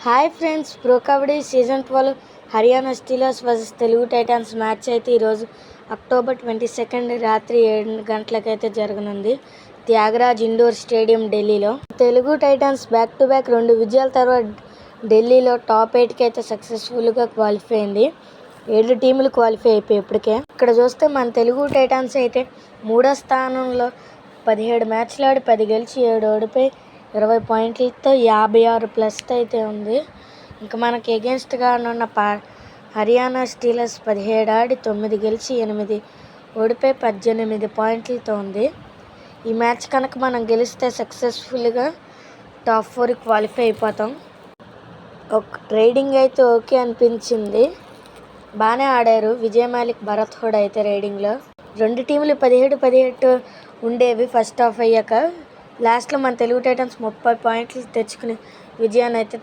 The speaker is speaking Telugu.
Hi friends, pro kabaddi season 12 Haryana Steelers versus Telugu Titans match అయితే ఈరోజు అక్టోబర్ 22 రాత్రి 7 గంటలకైతే జరగనుంది. త్యాగరాజ్ ఇండోర్ స్టేడియం ఢిల్లీలో. Telugu Titans back to back 2 విజయాల తర్వాత ఢిల్లీలో టాప్ 8కి అయితే సక్సెస్ఫుల్గా క్వాలిఫై అయింది. 7 టీములు క్వాలిఫై అయిపోయి ఇప్పటికే. ఇక్కడ చూస్తే మన తెలుగు టైటాన్స్ అయితే 3వ స్థానంలో 17 మ్యాచ్లు ఆడి 10 గెలిచి 7 ఓడిపోయి 20 పాయింట్లతో 56+ అయితే ఉంది. ఇంకా మనకి ఎగెన్స్ట్గా ఉన్న హర్యానా స్టీలర్స్ 17 ఆడి 9 గెలిచి 8 ఓడిపోయి 18 పాయింట్లతో ఉంది. ఈ మ్యాచ్ కనుక మనం గెలిస్తే సక్సెస్ఫుల్గా టాప్ 4కి క్వాలిఫై అయిపోతాం. రైడింగ్ అయితే ఓకే అనిపించింది, బాగానే ఆడారు విజయ్ మాలిక్, భరత్ హుడా అయితే రైడింగ్లో. 2 టీములు 17-18 ఉండేవి ఫస్ట్ హాఫ్ అయ్యాక. లాస్ట్లో మన తెలుగు టైటన్స్ 30 పాయింట్లు తెచ్చుకుని విజయాన్ని అయితే